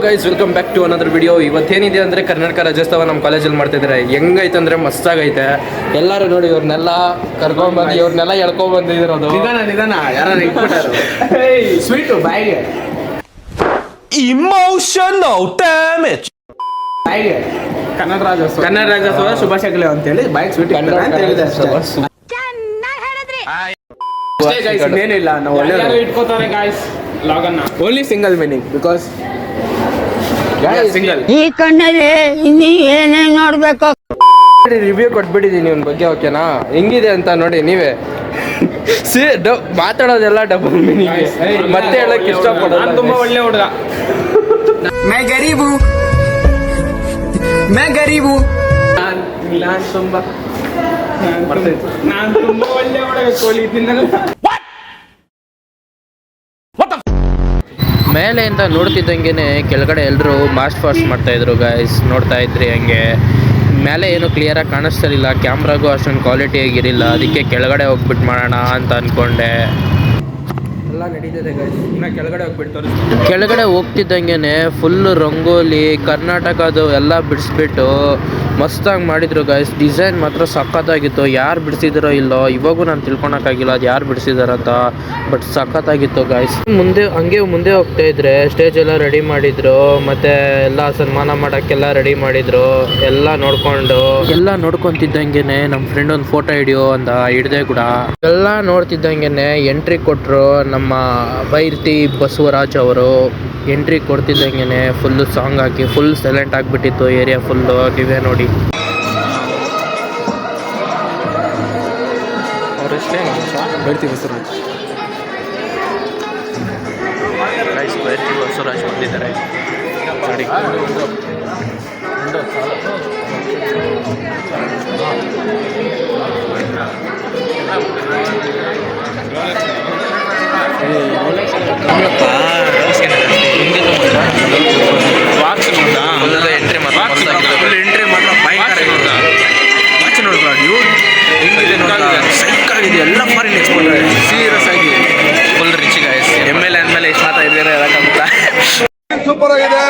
Guys, welcome back to another video. ಇವತ್ತೇನಿದೆ ಅಂದರೆ ಕರ್ನಾಟಕ ರಾಜ್ಯೋತ್ಸವ ನಮ್ಮ ಕಾಲೇಜಲ್ಲಿ ಮಾಡ್ತಿದ್ದಾರೆ. ಹೆಂಗೈತೆ ಅಂದರೆ ಮಸ್ತಾಗೈತೆ. ಎಲ್ಲರೂ ನೋಡಿ ಇವ್ರನ್ನೆಲ್ಲ ಕರ್ಕೊಂಡ್ಬಂದು ಇವ್ರನ್ನೆಲ್ಲ ಎಳ್ಕೊಂಡ್ಬಂದಿರೋದು. ನಿಧಾನ ಯಾರು ಸ್ವೀಟು ಬಾಯಿಗೆ ಇಮೋಷನಲ್ ಡ್ಯಾಮೇಜ್. ಬಾಯಿಗೆ ಕನ್ನಡ ರಾಜ್ಯೋತ್ಸವ ಶುಭಾಶಯಗಳು ಅಂತೇಳಿ ಬಾಯಿಗೆ ಸ್ವೀಟ್ ಅಂತ ಹೇಳಿದೆ ಅಷ್ಟೇ. ಇನ್ನೇನಿಲ್ಲ, ನಾವು ಒಳ್ಳೆ ಇಟ್ಕೋತಾರೆ ಗಾಯ್ಸ್ ಲಾಗನ್ನ. Only single meaning because single. ಈ ಕಣ್ಣಲ್ಲಿ ಇನ್ನೀ ಏನೇ ನೋಡ್ಬೇಕು. ರಿವ್ಯೂ ಕೊಟ್ಬಿಟ್ಟಿದ್ದೀನಿ ಇವನ ಬಗ್ಗೆ, ಓಕೆನಾ? ಹೆಂಗಿದೆ ಅಂತ ನೋಡಿ ನೀವೇ. ಮಾತಾಡೋದೆಲ್ಲ ಡಬಲ್ ಮೀನಿಂಗ್, ಮತ್ತೆ ಹೇಳಕ್ ಇಷ್ಟಪಡೋದು. ನಾನು ತುಂಬಾ ಒಳ್ಳೆ ಹುಡುಗ. ಮೈ ಗರೀಬು ನಾನು ತುಂಬಾ ಒಳ್ಳೆ ಹುಡುಗ. ಕೋಳಿ ತಿನ್ನಲ್ಲ. ಮೇಲೆಯಿಂದ ನೋಡ್ತಿದ್ದಂಗೆ ಕೆಳಗಡೆ ಎಲ್ಲರೂ ಫಾಸ್ಟ್ ಮಾಡ್ತಾಯಿದ್ರು ಗಾಯ್ಸ್. ನೋಡ್ತಾ ಇದ್ರಿ ಹಂಗೆ ಮೇಲೆ ಏನು ಕ್ಲಿಯರಾಗಿ ಕಾಣಿಸ್ತಿರಲಿಲ್ಲ, ಕ್ಯಾಮ್ರಾಗೂ ಅಷ್ಟೊಂದು ಕ್ವಾಲಿಟಿ ಆಗಿರಲಿಲ್ಲ. ಅದಕ್ಕೆ ಕೆಳಗಡೆ ಹೋಗ್ಬಿಟ್ಟು ಮಾಡೋಣ ಅಂತ ಅಂದ್ಕೊಂಡೆ. ಎಲ್ಲ ನಡೀತಿದೆ ಗಾಯ್ಸ್. ಇನ್ನು ಕೆಳಗಡೆ ಹೋಗ್ಬಿಟ್ಟು ತೋರಿಸ್ತೀನಿ. ಕೆಳಗಡೆ ಹೋಗ್ತಿದ್ದಂಗೆ ಫುಲ್ ರಂಗೋಲಿ ಕರ್ನಾಟಕದು ಎಲ್ಲ ಬಿಡಿಸ್ಬಿಟ್ಟು ಮಸ್ತಾಗಿ ಮಾಡಿದ್ರು ಗಾಯ್ಸ್. ಡಿಸೈನ್ ಮಾತ್ರ ಸಖತ್ತಾಗಿತ್ತು. ಯಾರು ಬಿಡಿಸಿದಾರೋ ಇಲ್ಲೋ ಇವಾಗೂ ನಾನು ತಿಳ್ಕೊಳಕ್ಕಾಗಿಲ್ಲ ಅದು ಯಾರು ಬಿಡಿಸಿದಾರಂತ, ಬಟ್ ಸಖತ್ತಾಗಿತ್ತು ಗಾಯ್ಸ್. ಮುಂದೆ ಹೋಗ್ತಾ ಇದ್ರೆ ಸ್ಟೇಜ್ ಎಲ್ಲ ರೆಡಿ ಮಾಡಿದ್ರು, ಮತ್ತೆ ಎಲ್ಲ ಸನ್ಮಾನ ಮಾಡೋಕ್ಕೆಲ್ಲ ರೆಡಿ ಮಾಡಿದ್ರು. ಎಲ್ಲ ನೋಡ್ಕೊಂತಿದ್ದಂಗೆ ನಮ್ಮ ಫ್ರೆಂಡ್ ಒಂದು ಫೋಟೋ ಹಿಡಿದೆ ಕೂಡ. ಎಲ್ಲ ನೋಡ್ತಿದ್ದಂಗೆ ಎಂಟ್ರಿ ಕೊಟ್ಟರು ನಮ್ಮ ಬೈರ್ತಿ ಬಸವರಾಜ್ ಅವರು. ಎಂಟ್ರಿ ಕೊಡ್ತಿದ್ದಂಗೆ ಫುಲ್ಲು ಸಾಂಗ್ ಹಾಕಿ ಫುಲ್ ಸೈಲೆಂಟ್ ಆಗಿಬಿಟ್ಟಿತ್ತು ಏರಿಯಾ ಫುಲ್ಲು. ನೀವೇ ನೋಡಿ. ಬೈರ್ತಿ ಬಸವರಾಜ್ ಬಂದಿದ್ದಾರೆ ನೋಡಿ. ಎಂಟ್ರಿ ಮಾತ್ರ ಭಯಂಕರ ಸೈಕಾಗಿದೆ. ಎಲ್ಲ ಫಾರಿನ್ ಎಕ್ಸ್ಪೋರ್ಟ್ ಸೀರಿಯಸ್ ಆಗಿ ಫುಲ್ ರಿಚ್ ಗಾಯ್ಸ್. ML ಅಂದಮೇಲೆ ಇಷ್ಟು ಮಾತಾಡಿದ್ರೆ ಹೇಳಕ್ಕಾಗುತ್ತಾ? ಸೂಪರ್ ಆಗಿದೆ.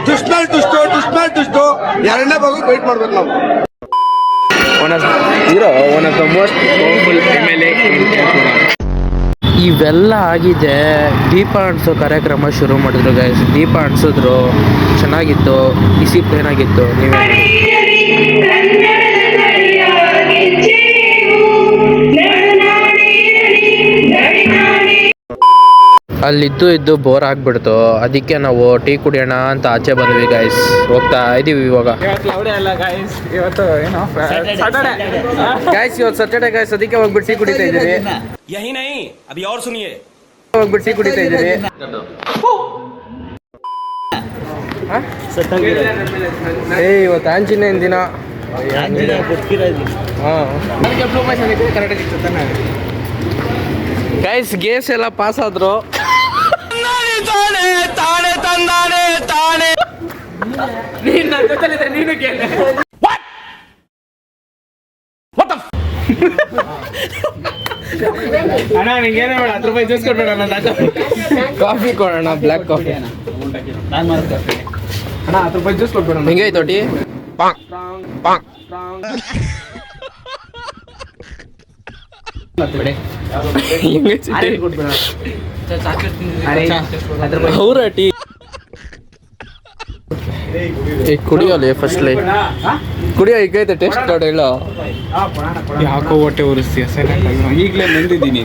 ದುಷ್ಟು ಎರಡನೇ ಭಾಗ ವೇಟ್ ಮಾಡ್ಬೇಕು ನಾವು. One of the most powerful MLA. ಇವೆಲ್ಲ ಆಗಿದೆ. ದೀಪ ಅಂಟಿಸೋ ಕಾರ್ಯಕ್ರಮ ಶುರು ಮಾಡಿದ್ರು ಗೈಸ್. ದೀಪ ಅಂಟಿಸಿದ್ರು, ಚೆನ್ನಾಗಿತ್ತು, ಡಿಸಿಪ್ಲಿನ್ ಆಗಿತ್ತು. ನೀವೇ ಅಲ್ಲಿದ್ದು ಬೋರ್ ಆಗ್ಬಿಡ್ತು. ಅದಕ್ಕೆ ನಾವು ಟೀ ಕುಡಿಯೋಣ ಅಂತ ಆಚೆ ಬಂದ್ವಿ ಗೈಸ್. ಹೋಗ್ತಾ ಇದೀವಿ ಇವಾಗ. ಇವತ್ತು ಏನೋ ಗೈಸ್ ಇವತ್ತು ಸ್ಯಾಟರ್ಡೆ ಗೈಸ್, ಅದಕ್ಕೆ ಹೋಗ್ಬಿಟ್ಟು ಟೀ ಕುಡಿತಾ ಇದ್ದೀವಿ. ಹೋಗ್ಬಿಟ್ಟು ಟೀ ಕುಡಿತಾ ಇದ್ದೀವಿ. ಇವತ್ತು ಆಂಜನೇಯನ ದಿನ. ಗೈಸ್ ಗೇಮ್ಸ್ ಎಲ್ಲ ಪಾಸ್ ಆದ್ರು. ಅಣ್ಣ ನಿಂಗೇನೇ ಬೇಡ, 10 ರೂಪಾಯಿ ಜ್ಯೂಸ್ ಕೊಡ್ಬೇಡ. ಕಾಫಿ ಕೊಡೋಣ, ಬ್ಲ್ಯಾಕ್ ಕಾಫಿ. ಅಣ್ಣ 10 ರೂಪಾಯಿ ಜ್ಯೂಸ್ ಕೊಡ್ಬೇಡ. ಹಿಂಗಾಯ್ತು ಟೀ. ಅವ್ರ ಟೀ ಕುಡಿಯೋಲ್ಲ ಫಸ್ಟ್ಲಿ. ಕುಡಿಯೋ ಈಗೈತೆ ಟೇಸ್ಟ್ ಕಾರ್ಡ್ ಹೇಳ. ಯಾಕೋ ಹೊಟ್ಟೆ ಉರಿಸ್ತೀಯ? ಈಗಲೇ ನಂದಿದ್ದೀನಿ.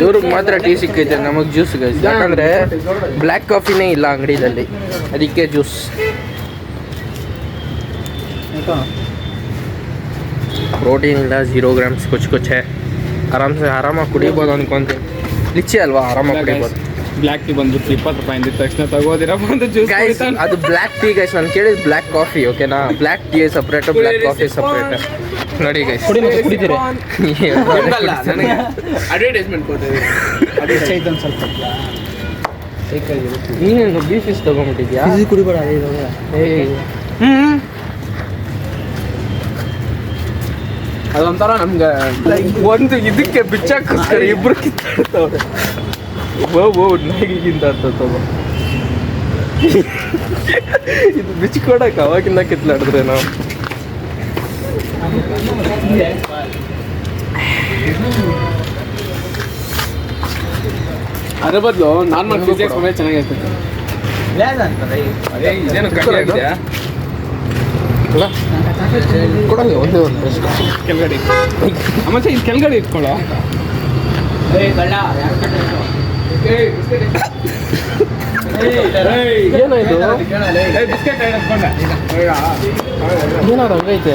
ಇವ್ರಿಗೆ ಮಾತ್ರ ಟೀ ಸಿಕ್ಕೈತೆ, ನಮಗೆ ಜ್ಯೂಸ್ ಗೈಸ್. ಯಾಕಂದ್ರೆ ಬ್ಲ್ಯಾಕ್ ಕಾಫಿನೇ ಇಲ್ಲ ಅಂಗಡಿದಲ್ಲಿ, ಅದಕ್ಕೆ ಜ್ಯೂಸ್. ಪ್ರೋಟೀನ್ ಇಲ್ಲ, 0 ಗ್ರಾಮ್ಸ್ ಕುಚ್ ಹೇ. ಆರಾಮಾಗಿ ಕುಡಿಬೋದು ಅನ್ಕೊಂತೀನಿ. ಲಿಚ್ಚಿ ಅಲ್ವಾ, ಆರಾಮಾಗಿ ಕುಡಿಬೋದು. ಬ್ಲ್ಯಾಕ್ ಟೀ ಬಂದ್ಬಿಟ್ಟು 20 ರೂಪಾಯಿ ಅಂದಿದ ತಕ್ಷಣ ತಗೋದಿರ ಬಂದು ಜ್ಯೂಸ್. ಅದು ಬ್ಲ್ಯಾಕ್ ಟೀ ಗೈಸ್. ನಾನು ಕೇಳಿದ್ ಬ್ಲ್ಯಾಕ್ ಕಾಫಿ, ಓಕೆನಾ? Black tea separate, black coffee separate. ನೋಡಿ ಗೈಸ್, ಕುಡಿತೀರಿ? ಅಡ್ವರ್ಟೈಸ್ಮೆಂಟ್ ಕೊಟ್ಟಿದ್ದೀವಿ. ಸ್ವಲ್ಪ ನೀನೇನು ಬೀಫೀಸ್ ತಗೊಂಡ್ಬಿಟ್ಟಿದ್ಯಾ? ಕುಡಿಬೇಡ. ಅದೊಂಥರ ನಮ್ಗೆ ಒಂದು ಇದಕ್ಕೆ ಬಿಚ್ಚಾಕೋಸ್ಕರ ಇಬ್ರು ಕಿತ್ತಾಡ್ತವ್ರೆ. ನಾಯಿಗಿಂತ ಅಂತವ ಇದು ಬಿಚ್ಕೊಡಕ್ಕೆ ಅವಾಗಿಂದ ಕಿತ್ಲಾಡಿದ್ರೆ ನಾವು ಅದ್ರ ಬದಲು ನಾರ್ಮಲ್ ಫಿಸಿಕ್ಸ್ ಮೊಬೈಲ್ ಚೆನ್ನಾಗಿರ್ತೈತೆ. ಇದೇನು ಕಡಿಮೆ ಆಗಿದೆಯಾ ಕೊಡೋದು ಒಂದೇ ಒಂದು ಕೆಳಗಡೆ ಮತ್ತೆ ಇದು ಕೆಳಗಡೆ ಇಟ್ಕೊಳ್ಳೋ. ಏನಾಯ್ತು ಏನಾದ್ರು ಹಂಗೈತೆ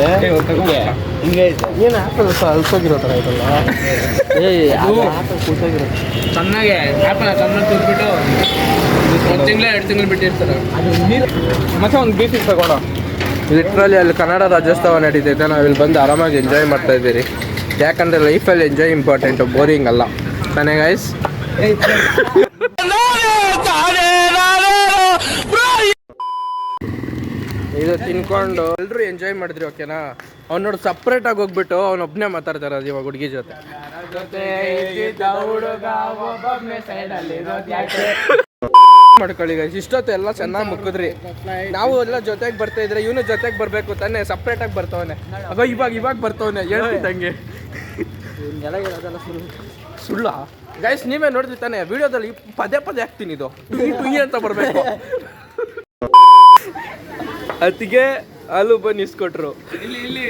ಏನು ಆ್ಯಪಲ್ ಅಲ್ಸೋಗಿರೋ ಥರ ಆಯ್ತಲ್ಲ ಕೂತಾಗಿರೋ ಚೆನ್ನಾಗೆ ಆ್ಯಪಲ್ ಚೆನ್ನಾಗಿ ತುರ್ಬಿಟ್ಟು 1 ತಿಂಗಳು 2 ತಿಂಗಳು ಬಿಟ್ಟಿರ್ತಾರೆ. ಮತ್ತೆ ಒಂದು ಬೀಫ್ ತಗೊಳ್ಳೋ. ಲಿಟ್ರಲಿ ಅಲ್ಲಿ ಕನ್ನಡ ರಾಜ್ಯೋತ್ಸವ ನಡೀತೈತೆ, ನಾವು ಇಲ್ಲಿ ಬಂದು ಆರಾಮಾಗಿ ಎಂಜಾಯ್ ಮಾಡ್ತಾ ಇದ್ದೀರಿ. ಯಾಕಂದರೆ ಲೈಫಲ್ಲಿ ಎಂಜಾಯ್ ಇಂಪಾರ್ಟೆಂಟು, ಬೋರಿಂಗ್ ಅಲ್ಲ ತಾನೇ ಗೈಸ್? ಇದು ತಿನ್ಕೊಂಡು ಎಲ್ಲರೂ ಎಂಜಾಯ್ ಮಾಡಿದ್ರಿ ಓಕೆನಾ. ಅವ್ನು ನೋಡಿ ಸಪ್ರೇಟಾಗಿ ಹೋಗ್ಬಿಟ್ಟು ಅವನೊಬ್ಬನೇ ಮಾತಾಡ್ತಾರೆ ಅದು ಇವಾಗ ಹುಡುಗಿ ಜೊತೆ. ಮಾಡ್ಕೊಳ್ಳಿ ಗೈಸ್, ಇಷ್ಟೊತ್ತು ಎಲ್ಲ ಚೆನ್ನಾಗಿ ಮುಕ್ಕಿದ್ರಿ. ನಾವು ಎಲ್ಲ ಜೊತೆಗೆ ಬರ್ತಾ ಇದ್ರೆ ಇವನು ಜೊತೆಗೆ ಬರಬೇಕು ತಾನೆ, ಸಪ್ರೇಟಾಗಿ ಬರ್ತವನೆ. ಅವ ಇವಾಗ ಬರ್ತವನೆ ಹೇಳ್ತಿದ್ದಂಗೆ ಸುಳ್ಳ ಗೈಸ್. ನೀವೇ ನೋಡ್ರಿ ತಾನೆ ವಿಡಿಯೋದಲ್ಲಿ ಪದೇ ಆಗ್ತೀನಿ ಇದು ಟುಯಿ ಅಂತ ಬರಬೇಕು. ಅದಕ್ಕೆ ಹಾಲು ಬನ್ನಿ ಇಸ್ಕೊಟ್ರು. ಇಲ್ಲಿ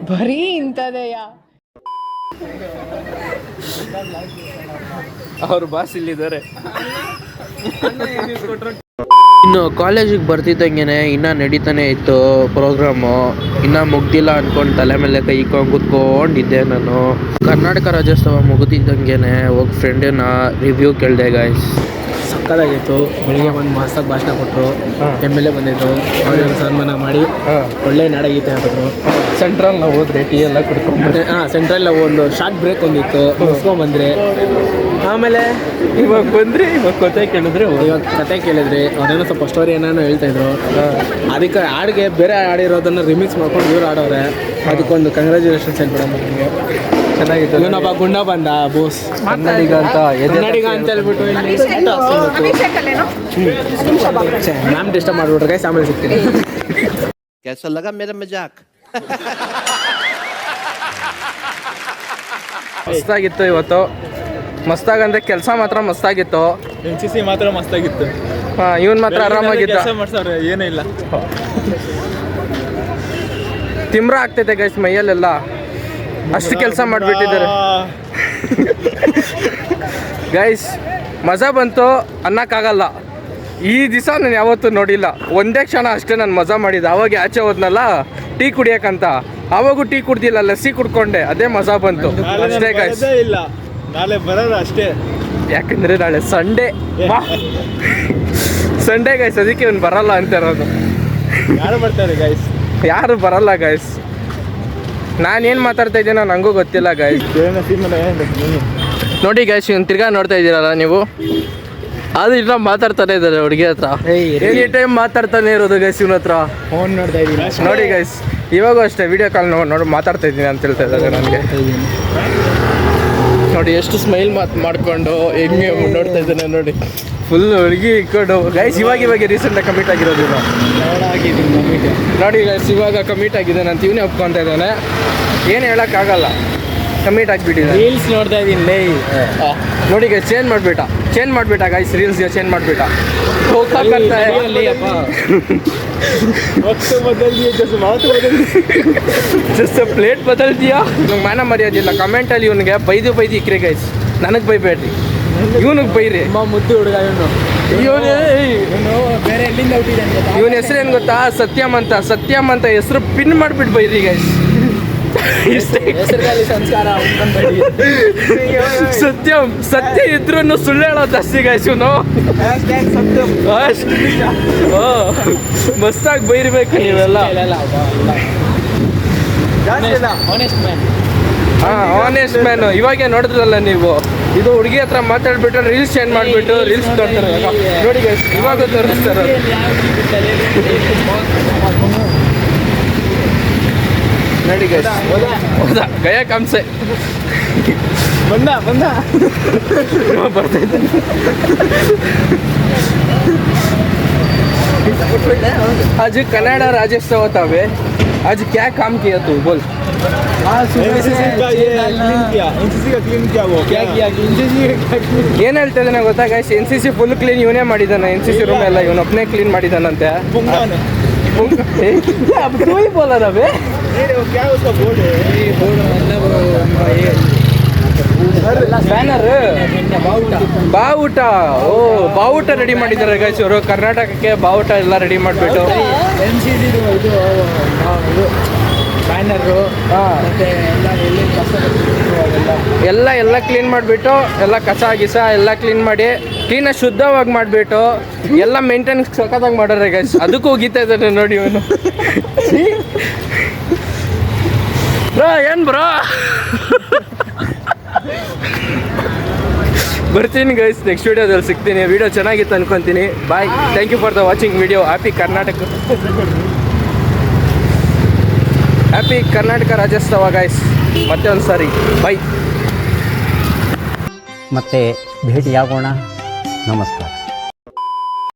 ಬರೀ ಇಂಥದೆಯ ಅವ್ರ ಬಾಸ್ ಇಲ್ಲಿದ್ದಾರೆ. ಇನ್ನು ಕಾಲೇಜಿಗೆ ಬರ್ತಿದ್ದಂಗೆ ಇನ್ನೂ ನಡೀತಾನೆ ಇತ್ತು ಪ್ರೋಗ್ರಾಮು. ಇನ್ನೂ ಮುಗ್ದಿಲ್ಲ ಅಂದ್ಕೊಂಡು ತಲೆ ಮೇಲೆ ಕೈ ಇಕ್ಕೊಂಡು ಕೂತ್ಕೊಂಡಿದ್ದೆ ನಾನು. ಕರ್ನಾಟಕ ರಾಜ್ಯೋತ್ಸವ ಮುಗಿದಿದ್ದಂಗೆ ಹೋಗಿ ಫ್ರೆಂಡಿನ ರಿವ್ಯೂ ಕೇಳಿದೆ ಗಾಯ್ಸ್. ಸಕ್ಕದಾಗಿತ್ತು. ಬೆಳಿಗ್ಗೆ ಒಂದು ಮಸ್ತಾಗಿ ಭಾಷಣ ಕೊಟ್ಟರು. MLA ಬಂದಿದ್ದು, ಅವ್ರಿಗೆ ಸನ್ಮಾನ ಮಾಡಿ ಒಳ್ಳೆ ನಾಡಗೀತೆ ಹಾಕಿದ್ರು. ಸೆಂಟ್ರಲ್ ನಾವು ಹೋದ್ರೆ ಟೀ ಎಲ್ಲ ಕುಡ್ಕೊಂಡ್ಬಂದೆ. ಸೆಂಟ್ರಲ್ ಒಂದು ಶಾರ್ಟ್ ಬ್ರೇಕ್ ಒಂದಿತ್ತು, ಮುಗಿಸ್ಕೊಂಡ್ಬಂದ್ರೆ. ಆಮೇಲೆ ಇವಾಗ ಕತೆ ಕೇಳಿದ್ರೆ ಇವಾಗ ಕತೆ ಕೇಳಿದ್ರಿ, ಅವ್ರೇನೋ ಸ್ವಲ್ಪ ಸ್ಟೋರಿ ಏನೇನೋ ಹೇಳ್ತಾಯಿದ್ರು. ಅದಕ್ಕೆ ಹಾಡಿಗೆ ಬೇರೆ ಹಾಡಿರೋದನ್ನು ರಿಮಿಕ್ಸ್ ಮಾಡ್ಕೊಂಡು ಇವ್ರು ಆಡೋರೆ. ಅದಕ್ಕೊಂದು ಕಂಗ್ರ್ಯಾಚುಲೇಷನ್ಸ್ ಹೇಳ್ಬಿಡಮ್ಮ ನಿಮಗೆ. ಚೆನ್ನಾಗಿತ್ತು. ಇವನೊಬ್ಬ ಗುಂಡ ಬಂದ ಬೋಸ್ ಕನ್ನಡಿಗ ಅಂತ ಹೇಳ್ಬಿಟ್ಟು ಮ್ಯಾಮ್ ಡಿಸ್ಟರ್ಬ್ ಮಾಡ್ಬಿಟ್ರೆ ಗೈಸ್. ಆಮೇಲೆ ಸಿಗ್ತೀನಿ. कैसा लगा मेरा मजाक? ಮಸ್ತಾಗಿತ್ತು ಇವತ್ತು. ಮಸ್ತಾಗಂದ್ರೆ ಕೆಲಸ ಮಾತ್ರ ಮಸ್ತಾಗಿತ್ತು. NCC ಮಾತ್ರ ಮಸ್ತಾಗಿತ್ತು. ಹಾಂ, ಇವನ್ ಮಾತ್ರ ಆರಾಮಾಗಿದ್ದ. ಮಾಡ್ಸವ್ರೆ ಏನೂ ಇಲ್ಲ. ತಿಮ್ರ ಆಗ್ತೈತೆ ಗೈಸ್ ಮೈಯಲ್ಲೆಲ್ಲ, ಅಷ್ಟು ಕೆಲಸ ಮಾಡಿಬಿಟ್ಟಿದ್ದಾರೆ ಗೈಸ್. ಮಜಾ ಬಂತು ಅನ್ನಕ್ಕಾಗಲ್ಲ. ಈ ದಿವಸ ನಾನು ಯಾವತ್ತೂ ನೋಡಿಲ್ಲ. ಒಂದೇ ಕ್ಷಣ ಅಷ್ಟೇ ನಾನು ಮಜಾ ಮಾಡಿದ್ದೆ. ಅವಾಗ ಆಚೆ ಹೋದ್ನಲ್ಲ ಟೀ ಕುಡಿಯೋಕ್ಕಂತ, ಆವಾಗೂ ಟೀ ಕುಡ್ದಿಲ್ಲ, ಲಸ್ಸಿ ಕುಡ್ಕೊಂಡೆ. ಅದೇ ಮಜಾ ಬಂತು ಅಷ್ಟೇ ಗೈಸ್. ಇಲ್ಲ, ನಾಳೆ ಬರೋದು ಅಷ್ಟೇ. ಯಾಕಂದರೆ ನಾಳೆ ಸಂಡೇ ಸಂಡೇ ಗೈಸ್, ಅದಕ್ಕೆ ಅವ್ನು ಬರಲ್ಲ ಅಂತ ಇರೋದು. ಯಾರು ಬರ್ತಾರೆ ಗೈಸ್? ಯಾರು ಬರಲ್ಲ ಗೈಸ್. ನಾನೇನು ಮಾತಾಡ್ತಾ ಇದ್ದೀನೋ ನನಗೂ ಗೊತ್ತಿಲ್ಲ ಗೈಸ್. ನೋಡಿ ಗೈಸ್, ಇವ್ನು ತಿರ್ಗಾ ನೋಡ್ತಾ ಇದ್ದೀರಲ್ಲ ನೀವು, ಅದು ಇಲ್ಲ ಮಾತಾಡ್ತಾನೆ ಇದ್ದಾರೆ ಹುಡುಗಿ ಹತ್ರ. ಎನಿ ಟೈಮ್ ಮಾತಾಡ್ತಾನೆ ಇರೋದು ಗೈಸ್ ಇವನ ಹತ್ರ. ಫೋನ್ ನೋಡ್ತಾ ಇದ್ದೀನಿ ನೋಡಿ ಗೈಸ್, ಇವಾಗೂ ಅಷ್ಟೇ ವಿಡಿಯೋ ಕಾಲ್ ನೋಡಿ ಮಾತಾಡ್ತಾ ಇದ್ದೀನಿ ಅಂತ ಹೇಳ್ತಾ ಇದ್ದಾರೆ ನನಗೆ. ನೋಡಿ ಎಷ್ಟು ಸ್ಮೈಲ್ ಮಾಡಿಕೊಂಡು ಹೆಂಗೆ ನೋಡ್ತಾ ಇದ್ದಾನೆ ನೋಡಿ, ಫುಲ್ ಹುಡುಗಿ ಇಟ್ಕೊಂಡು ಗೈಸ್. ಇವಾಗ ರೀಸೆಂಟಾಗಿ ಕಮಿಟ್ ಆಗಿರೋದು ಇವಾಗ. ನೋಡಿ ಗೈಸ್, ಇವಾಗ ಕಮಿಟ್ ಆಗಿದ್ದಾನೆ ಅಂತ ಇವನೇ ಒಪ್ಕೊತಾ ಇದ್ದಾನೆ. ಏನು ಹೇಳೋಕ್ಕಾಗಲ್ಲ, ಕಮಿಟ್ ಆಗಿಬಿಟ್ಟಿದೆ. ರೀಲ್ಸ್ ನೋಡ್ತಾ ಇದ್ದೀನಿ. ನೋಡಿ ಗೈಸ್, ಚೇಂಜ್ ಮಾಡಿಬಿಟ್ಟ ಗೈಸ್, ರೀಲ್ಸ್ಗೆ ಚೇಂಜ್ ಮಾಡಿಬಿಟ್ಟ. ಪ್ಲೇಟ್ ಬದಲ್ತೀಯಾ? ನಂಗೆ ಮಾನ ಮರ್ಯಾದಿಲ್ಲ. ಕಮೆಂಟಲ್ಲಿ ಇವನಿಗೆ ಬೈದು ಇಕ್ರಿ ಗೈಸ್, ನನಗೆ ಬೈಬೇಡ್ರಿ, ಇವನಿಗೆ ಬೈರಿ. ಮುದ್ದು ಹುಡುಗ ಇವನು. ಬೇರೆ ಎಲ್ಲಿಂದ ಹುಟ್ಟಿದ್ದಾನೆ? ಇವನ ಹೆಸರು ಏನು ಗೊತ್ತಾ? ಸತ್ಯಂ ಅಂತ ಹೆಸರು ಪಿನ್ ಮಾಡಿಬಿಟ್ಟು ಬೈರಿ ಗೈಸ್. ಹೆಸರುಗಾಲಿ ಸಂಸ್ಕಾರ ಸತ್ಯ ಇದ್ರೂ ಸುಳ್ಳು ಹೇಳೋದು ಜಾಸ್ತಿ ಗೈಸ್ ಇವನು. ಮಸ್ತಾಗಿ ಬೈರ್ಬೇಕು ನೀವೆಲ್ಲ. Honest man. ಇವಾಗೆ ನೋಡಿದ್ರಲ್ಲ ನೀವು, ಇದು ಹುಡುಗಿ ಹತ್ರ ಮಾತಾಡ್ಬಿಟ್ಟು ರೀಲ್ಸ್ ಚೇಂಜ್ ಮಾಡಿಬಿಟ್ಟು ರೀಲ್ಸ್ ತೋರ್ತಾರೆ ನೋಡಿ ಗೈಸ್. ಇವಾಗ ತೋರಿಸ್ತಾರೆ ನೋಡಿ ಗೈಸ್. ಹೌದಾ ಗಯಾ ಕಾಮ್ಸೆ ಬಂದ ಬರ್ತೈತೆ. आज कनाडा राज्योत्सव होता है, आज क्या काम किया तू बोल? ಏನು ಹೇಳ್ತಾ ಇದ್ದಾನೆ ಗೊತ್ತಾ ಗೈಸ್, NCC ಫುಲ್ ಕ್ಲೀನ್ ಇವನೇ ಮಾಡಿದ್ದಾನೆ. NCC ರೂಮ್ ಎಲ್ಲ ಇವನು ಒಬ್ಬನೇ ಕ್ಲೀನ್ ಮಾಡಿದ್ದಾನಂತೆ. ಬೋಲ ರವೆ ಬ್ಯಾನರ್ ಬಾವುಟ. ಓ ಬಾವುಟ ರೆಡಿ ಮಾಡಿದ್ದಾರೆ ಗೈಸ್ ಇವರು. ಕರ್ನಾಟಕಕ್ಕೆ ಬಾವುಟ ಎಲ್ಲ ರೆಡಿ ಮಾಡಿಬಿಟ್ಟು ಬ್ಯಾನರು ಎಲ್ಲ ಕ್ಲೀನ್ ಮಾಡಿಬಿಟ್ಟು ಎಲ್ಲ ಕಸ ಗಿಸ ಎಲ್ಲ ಕ್ಲೀನ್ ಮಾಡಿ ಕ್ಲೀನಾಗಿ ಶುದ್ಧವಾಗಿ ಮಾಡಿಬಿಟ್ಟು ಎಲ್ಲ ಮೇಂಟೆನೆನ್ಸ್ ಸಖತ್ತಾಗಿ ಮಾಡೋರೆ ಗೈಸ್. ಅದಕ್ಕೂ ಹೋಗಿತಾ ಇದ್ದಾನೆ ನೋಡಿ ಇವನು. ಬ್ರೋ ಏನು ಬ್ರೋ ಬರ್ತೀನಿ ಗೈಸ್, ನೆಕ್ಸ್ಟ್ ವೀಡಿಯೋದಲ್ಲಿ ಸಿಗ್ತೀನಿ. ವಿಡಿಯೋ ಚೆನ್ನಾಗಿತ್ತು ಅನ್ಕೊತೀನಿ. Bye, thank you for the watching video. Happy Karnataka Rajyotsava guys. ಮತ್ತೆ ಒಂದು ಸಾರಿ ಬಾಯ್. ಮತ್ತೆ ಭೇಟಿಯಾಗೋಣ. ನಮಸ್ಕಾರ.